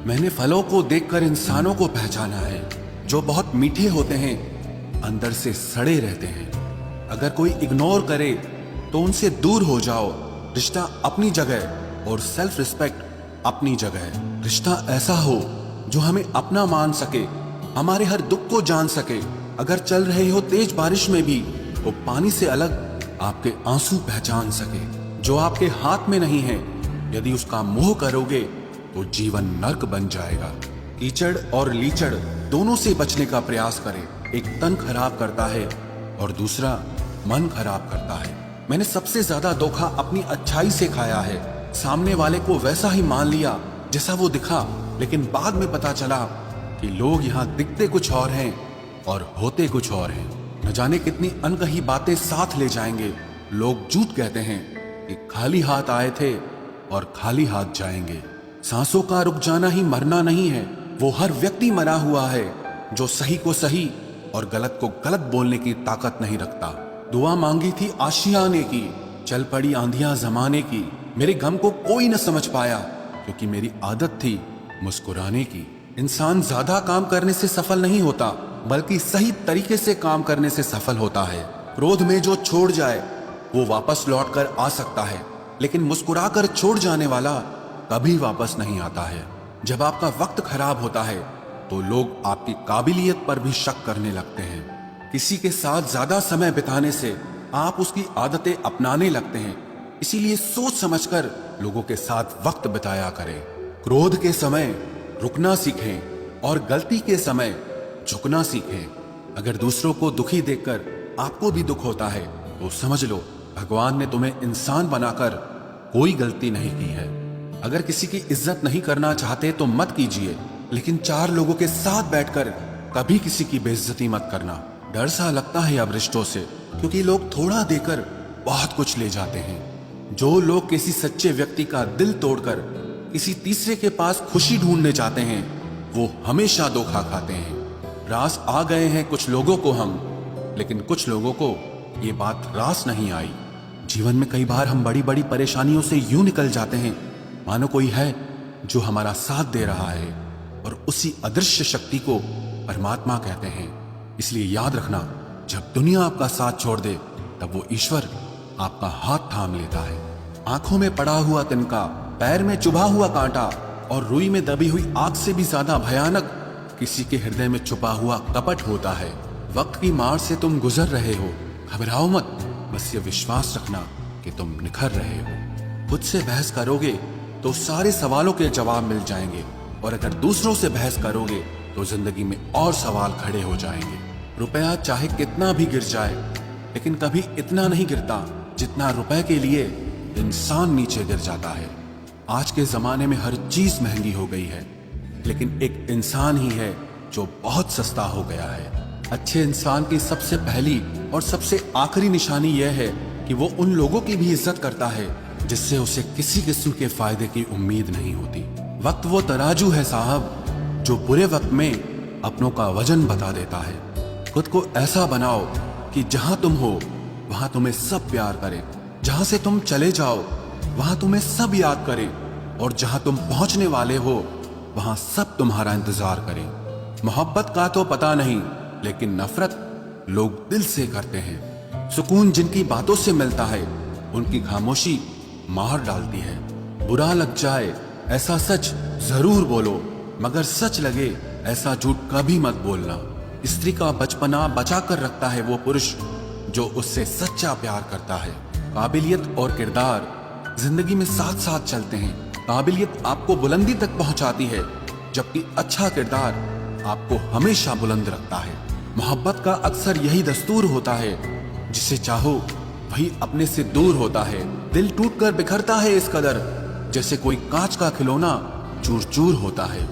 मैंने फलों को देखकर इंसानों को पहचाना है, जो बहुत मीठे होते हैं, अंदर से सड़े रहते हैं। अगर कोई इग्नोर करे तो उनसे दूर हो जाओ। रिश्ता अपनी जगह और सेल्फ रिस्पेक्ट अपनी जगह। रिश्ता ऐसा हो जो हमें अपना मान सके, हमारे हर दुख को जान सके। अगर चल रहे हो तेज बारिश में भी, वो पानी से अलग आपके आंसू पहचान सके। जो आपके हाथ में नहीं है, यदि उसका मोह करोगे तो जीवन नर्क बन जाएगा। कीचड़ और लीचड़ दोनों से बचने का प्रयास करें। एक तन खराब करता है और दूसरा मन खराब करता है। मैंने सबसे ज्यादा धोखा अपनी अच्छाई से खाया है। सामने वाले को वैसा ही मान लिया जैसा वो दिखा, लेकिन बाद में पता चला कि लोग यहाँ दिखते कुछ और हैं और होते कुछ और हैं। न जाने कितनी अनकही बातें साथ ले जाएंगे। लोग झूठ कहते हैं कि खाली हाथ आए थे और खाली हाथ जाएंगे। सांसों का रुक जाना ही मरना नहीं है, वो हर व्यक्ति मरा हुआ है जो सही को सही और गलत को गलत बोलने की ताकत नहीं रखता। दुआ मांगी थी आशियाने की, चल पड़ी आंधियां जमाने की। मेरे गम को कोई न समझ पाया, क्योंकि मेरी आदत थी मुस्कुराने की। इंसान ज्यादा काम करने से सफल नहीं होता, बल्कि सही तरीके से काम करने से सफल होता है। क्रोध में जो छोड़ जाए वो वापस लौट कर आ सकता है, लेकिन मुस्कुरा कर छोड़ जाने वाला कभी वापस नहीं आता है। जब आपका वक्त खराब होता है तो लोग आपकी काबिलियत पर भी शक करने लगते हैं। किसी के साथ ज्यादा समय बिताने से आप उसकी आदतें अपनाने लगते हैं। इसीलिए सोच समझकर लोगों के साथ वक्त बिताया करें। क्रोध के समय रुकना सीखें और गलती के समय झुकना सीखें। अगर दूसरों को दुखी देखकर आपको भी दुख होता है तो समझ लो भगवान ने तुम्हें इंसान बनाकर कोई गलती नहीं की है। अगर किसी की इज्जत नहीं करना चाहते तो मत कीजिए, लेकिन चार लोगों के साथ बैठकर कभी किसी की बेइज्जती मत करना। डर सा लगता है अब रिश्तों से, क्योंकि लोग थोड़ा देकर बहुत कुछ ले जाते हैं। जो लोग किसी सच्चे व्यक्ति का दिल तोड़कर किसी तीसरे के पास खुशी ढूंढने जाते हैं, वो हमेशा धोखा खाते हैं। रास आ गए हैं कुछ लोगों को हम, लेकिन कुछ लोगों को ये बात रास नहीं आई। जीवन में कई बार हम बड़ी बड़ी परेशानियों से यूं निकल जाते हैं मानो कोई है जो हमारा साथ दे रहा है, और उसी अदृश्य शक्ति को परमात्मा कहते हैं। इसलिए याद रखना, जब दुनिया आपका साथ छोड़ दे तब वो ईश्वर आपका हाथ थाम लेता है। आंखों में पड़ा हुआ तिनका, पैर में चुभा हुआ कांटा और रुई में दबी हुई आग से भी ज्यादा भयानक किसी के हृदय में छुपा हुआ कपट होता है। वक्त की मार से तुम गुजर रहे हो, घबराओ मत, बस ये विश्वास रखना कि तुम निखर रहे हो। खुद से बहस करोगे तो सारे सवालों के जवाब मिल जाएंगे, और अगर दूसरों से बहस करोगे तो जिंदगी में और सवाल खड़े हो जाएंगे। रुपया चाहे कितना भी गिर जाए, लेकिन कभी इतना नहीं गिरता जितना रुपए के लिए इंसान नीचे गिर जाता है। आज के जमाने में हर चीज महंगी हो गई है, लेकिन एक इंसान ही है जो बहुत सस्ता हो गया है। अच्छे इंसान की सबसे पहली और सबसे आखिरी निशानी यह है कि वो उन लोगों की भी इज्जत करता है जिससे उसे किसी किस्म के फायदे की उम्मीद नहीं होती। वक्त वो तराजू है साहब, जो बुरे वक्त में अपनों का वजन बता देता है। खुद को ऐसा बनाओ कि जहां तुम हो वहां तुम्हें सब प्यार करें, जहां से तुम चले जाओ वहां तुम्हें सब याद करें, और जहां तुम पहुंचने वाले हो वहां सब तुम्हारा इंतजार करें। मोहब्बत का तो पता नहीं, लेकिन नफरत लोग दिल से करते हैं। सुकून जिनकी बातों से मिलता है, उनकी खामोशी मार डालती है। बुरा लग जाए ऐसा सच जरूर बोलो, मगर सच लगे ऐसा झूठ कभी मत बोलना। स्त्री का बचपना बचा कर रखता है वो पुरुष जो उससे सच्चा प्यार करता है। काबिलियत और किरदार जिंदगी में साथ साथ चलते हैं। काबिलियत आपको बुलंदी तक पहुंचाती है, जबकि अच्छा किरदार आपको हमेशा बुलंद रखता है। मोहब्बत का अक्सर यही दस्तूर होता है, जिसे चाहो वही अपने से दूर होता है। दिल टूटकर बिखरता है इस कदर, जैसे कोई कांच का खिलौना चूर चूर होता है।